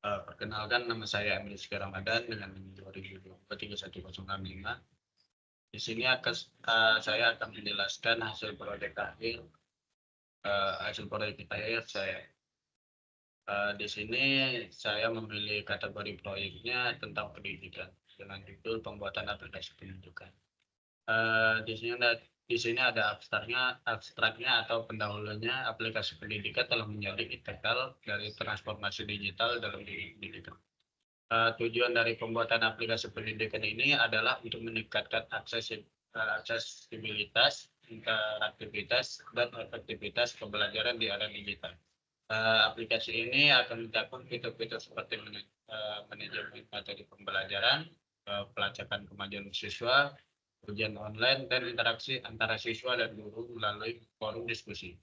Perkenalkan, nama saya Emil Rizky Ramadan dengan NIM 2022-31065. Di sini saya akan menjelaskan hasil proyek akhir saya. Di sini saya memilih kategori proyeknya tentang pendidikan dengan judul pembuatan aplikasi pendidikan. Di sini ada abstraknya atau pendahulunya. Aplikasi pendidikan telah menjadi integral dari transformasi digital dalam pendidikan. Tujuan dari pembuatan aplikasi pendidikan ini adalah untuk meningkatkan aksesibilitas, interaktivitas, dan efektivitas pembelajaran di era digital. Aplikasi ini akan mencakup fitur-fitur seperti manajemen materi pembelajaran, pelacakan kemajuan siswa, ujian online, dan interaksi antara siswa dan guru melalui forum diskusi.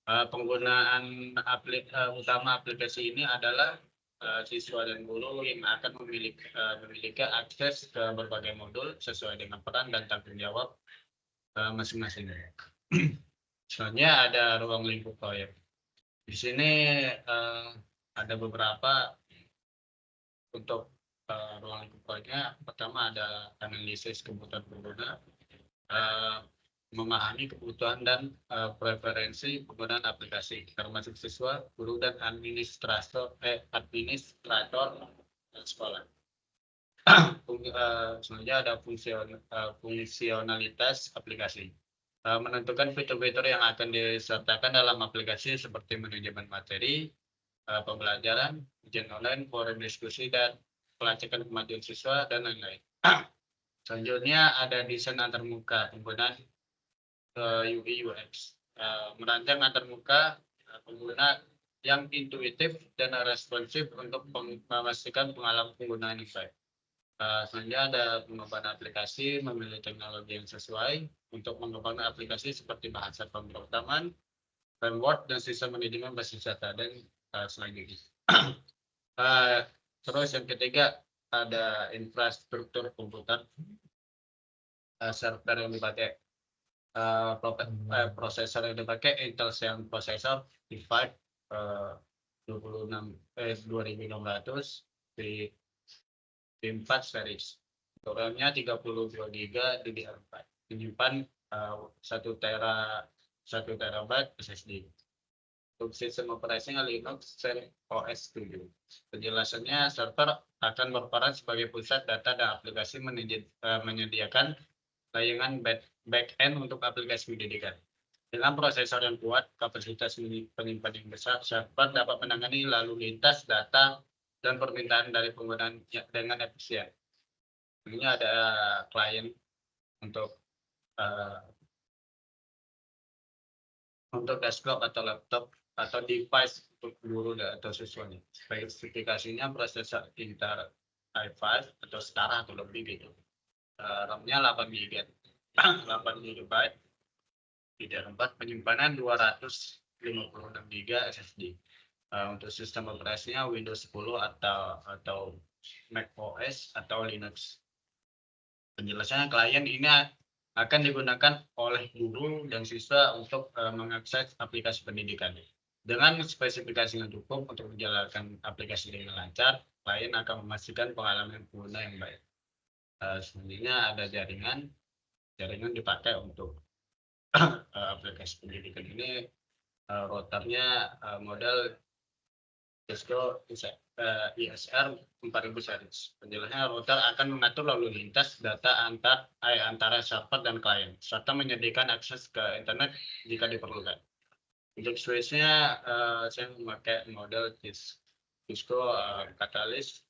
Penggunaan utama aplikasi ini adalah siswa dan guru yang akan memiliki akses ke berbagai modul sesuai dengan peran dan tanggung jawab masing-masing. Selanjutnya ada ruang lingkup proyek. Di sini ada beberapa untuk ruang lingkup proyeknya. Pertama ada analisis kebutuhan pengguna, memahami kebutuhan dan preferensi penggunaan aplikasi, termasuk siswa, guru, dan administrator dan sekolah. Selanjutnya ada fungsionalitas aplikasi. Menentukan fitur-fitur yang akan disertakan dalam aplikasi seperti manajemen materi, pembelajaran, ujian online, forum diskusi, dan pelacakan kemajuan siswa, dan lain-lain. Selanjutnya ada desain antarmuka, penggunaan UI UX, merancang antarmuka pengguna yang intuitif dan responsif untuk memastikan pengalaman penggunaan yang baik. Selanjutnya ada pengembangan aplikasi, memilih teknologi yang sesuai untuk mengembangkan aplikasi seperti bahasa pemrograman, framework, dan sistem manajemen basis data, dan selanjutnya. Terus yang ketiga ada infrastruktur komputer, server yang dipakai, prosesor yang dipakai Intel Xeon Processor i5 2600 di 4 series. RAM-nya 32 GB DDR4. Menyimpan 1 terabyte SSD. Untuk sistem operasinya Linux OS 7. Penjelasannya, server akan berperan sebagai pusat data dan aplikasi menyediakan layanan back-end untuk aplikasi pendidikan. Dengan prosesor yang kuat, kapasitas penyimpanan yang besar, server dapat menangani lalu lintas data dan permintaan dari penggunaan dengan efisien. Ini ada klien untuk desktop atau laptop atau device untuk guru atau siswanya. Spesifikasinya prosesor Intel i5 atau setara atau lebih gitu. RAM-nya 8 GB, DDR4, penyimpanan 256 GB SSD. Untuk sistem operasinya Windows 10 atau Mac OS atau Linux. Penjelasannya, klien ini akan digunakan oleh guru dan siswa untuk mengakses aplikasi pendidikan. Dengan spesifikasi yang cukup untuk menjalankan aplikasi dengan lancar, klien akan memastikan pengalaman pengguna yang baik. Selanjutnya ada jaringan dipakai untuk aplikasi pendidikan ini. Routernya model Cisco ISR 4000 series. Penjelasannya, router akan mengatur lalu lintas data antara server dan klien, serta menyediakan akses ke internet jika diperlukan. Untuk switch-nya, saya memakai model Cisco Catalyst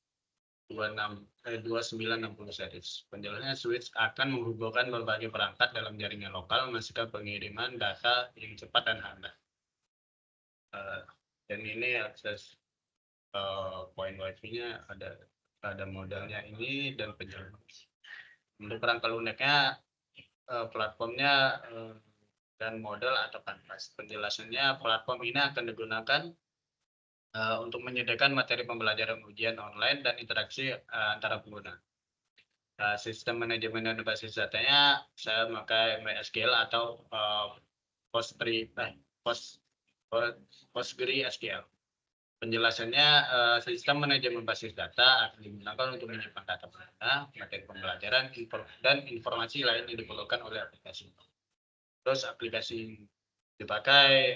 2960 series. Penjelasannya, switch akan menghubungkan berbagai perangkat dalam jaringan lokal, memastikan pengiriman data yang cepat dan aman. Dan ini akses poin wifi-nya ada modelnya ini dan penjelasan. Untuk kerangka lunaknya, platformnya dan model atau kanvas. Penjelasannya, platform ini akan digunakan untuk menyediakan materi pembelajaran ujian online dan interaksi antara pengguna. Sistem manajemen dan basis datanya saya memakai MySQL atau PostgreSQL. Penjelasannya, sistem manajemen basis data akan digunakan untuk menyimpan data pengguna, materi pembelajaran, dan informasi lain yang diperlukan oleh aplikasi. Terus aplikasi dipakai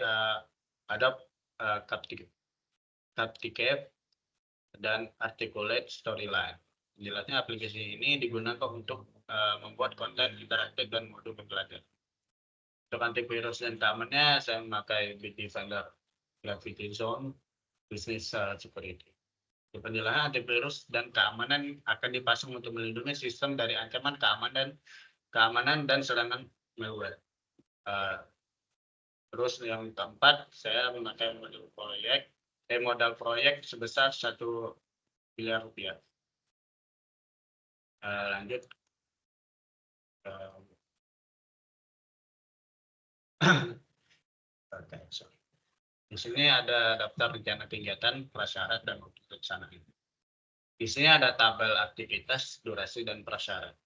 Adobe Capticave dan Articulate Storyline. Jelasnya aplikasi ini digunakan untuk membuat konten interaktif dan modul pembelajaran. Untuk antivirus dan keamanannya, saya memakai Bitdefender Gravity Zone Business Security. Penjelasan antivirus dan keamanan akan dipasang untuk melindungi sistem dari ancaman keamanan dan serangan malware. Terus yang keempat, saya memakai modal proyek sebesar 1 miliar rupiah. Lanjut. Di sini ada daftar rencana kegiatan, prasyarat, dan waktu pelaksanaan. Di sini ada tabel aktivitas, durasi, dan prasyarat.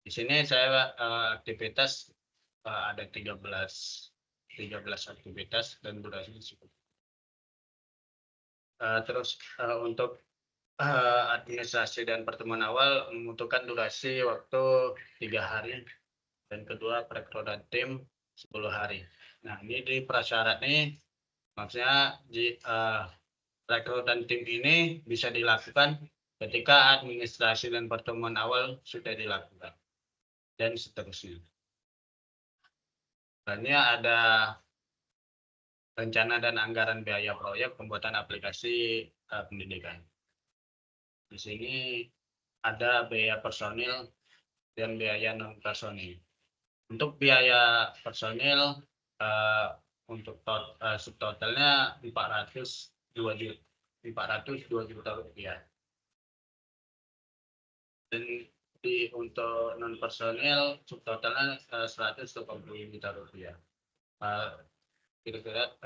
Di sini saya aktivitas ada 13 aktivitas dan durasinya cukup. Terus untuk administrasi dan pertemuan awal membutuhkan durasi waktu 3 hari, dan kedua perekrutan tim 10 hari. Nah, ini di prasyarat nih, maksudnya di rekrutan tim ini bisa dilakukan ketika administrasi dan pertemuan awal sudah dilakukan, dan seterusnya. Selanjutnya ada rencana dan anggaran biaya proyek pembuatan aplikasi pendidikan. Di sini ada biaya personil dan biaya non personil. Untuk biaya personil untuk subtotalnya 402 juta rupiah. Dan untuk non personil subtotalnya 180 juta rupiah. Kira-kira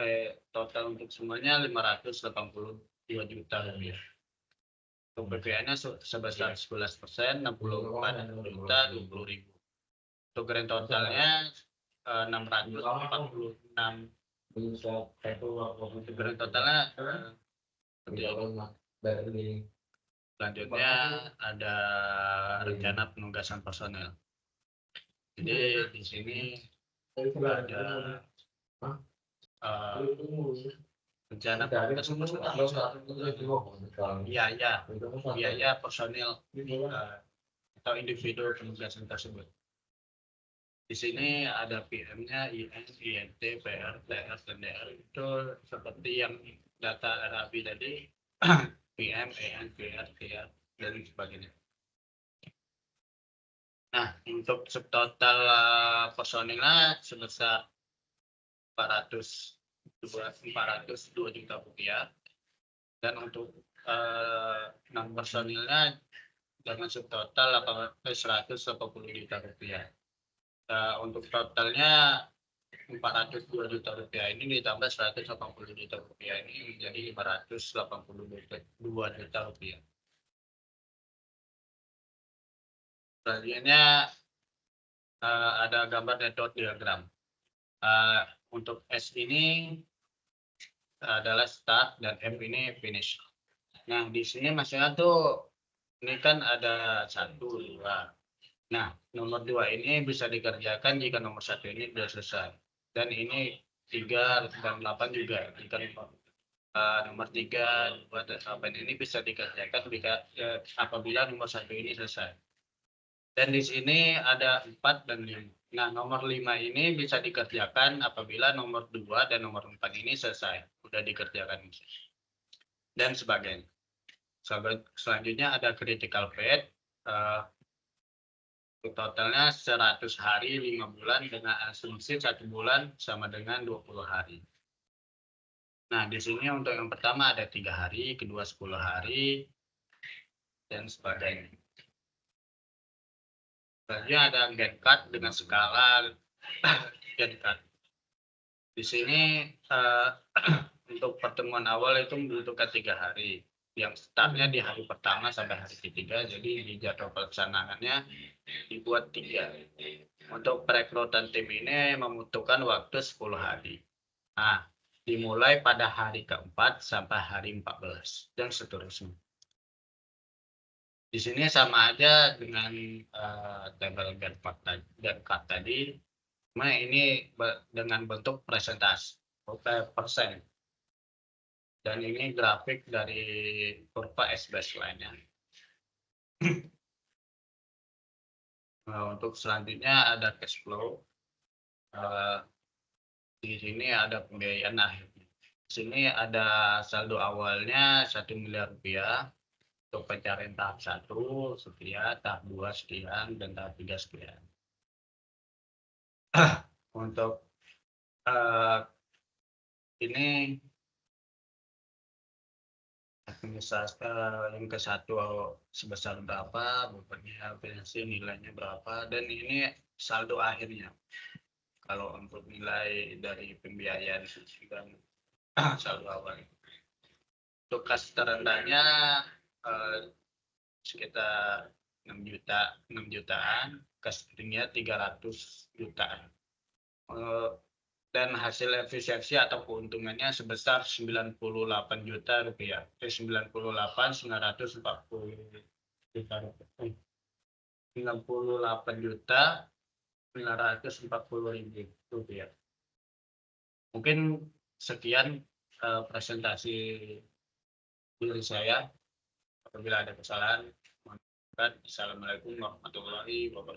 total untuk semuanya 582 juta rupiah. Untuk PPN-nya sebesar 11%, 64 juta 20.000. Untuk grand totalnya 646. Untuk grand totalnya selanjutnya ada rencana penugasan personel. Jadi di sini ada rencana penugasan personel, biaya personil atau individu penugasan tersebut. Di sini ada PM-nya, IN, INT, PR, TR, dan DR. Itu seperti yang data Arabi tadi, PM, EN, PR, TR, dan sebagainya. Nah, untuk subtotal personilnya sebesar 402 juta rupiah. Dan untuk non personilnya dengan subtotal 180 juta rupiah. Untuk totalnya 402 juta rupiah ini ditambah 180 juta rupiah ini menjadi 582 juta rupiah. Selanjutnya ada gambar network diagram. Untuk S ini adalah start dan F ini finish. Nah, di sini maksudnya tuh ini kan ada 1, 2. Nah, nomor 2 ini bisa dikerjakan jika nomor 1 ini sudah selesai. Dan ini 3 dan 8 juga. Jika nomor 3, 2, dan 8 ini bisa dikerjakan apabila nomor 1 ini selesai. Dan di sini ada 4 dan 5. Nah, nomor 5 ini bisa dikerjakan apabila nomor 2 dan nomor 4 ini selesai. Sudah dikerjakan. Dan sebagainya. Selanjutnya ada critical path. Totalnya 100 hari 5 bulan dengan asumsi 1 bulan sama dengan 20 hari. Nah, di sini untuk yang pertama ada 3 hari, kedua 10 hari, dan sebagainya. Selanjutnya ada Gantt chart dengan skala Gantt chart. Di sini untuk pertemuan awal itu membutuhkan 3 hari. Yang startnya di hari pertama sampai hari ketiga, jadi di jadwal pelaksanaannya dibuat 3. Untuk perekrutan tim ini membutuhkan waktu 10 hari. Nah, dimulai pada hari keempat sampai hari 14 dan seterusnya. Di sini sama aja dengan tabel Gantt tadi, cuma ini dengan bentuk presentasi persen. Dan ini grafik dari kurva S-baseline-nya. Untuk selanjutnya ada cash flow. Di sini ada pembiayaan akhirnya. Di sini ada saldo awalnya 1 miliar rupiah untuk pencarian tahap 1 sekian, tahap 2 sekian, dan tahap 3 sekian. Untuk ini administrasi yang ke satu sebesar berapa, bukannya finansial nilainya berapa, dan ini saldo akhirnya. Kalau untuk nilai dari pembiayaan dan saldo awal. Untuk kas terendahnya sekitar 6 jutaan, kas tingginya 300 jutaan. Dan hasil efisiensi atau keuntungannya sebesar 98 juta rupiah. 98.940 juta rupiah. 98 juta 940 ribu rupiah. Mungkin sekian presentasi diri saya. Apabila ada kesalahan, mohon maaf. Assalamualaikum warahmatullahi wabarakatuh.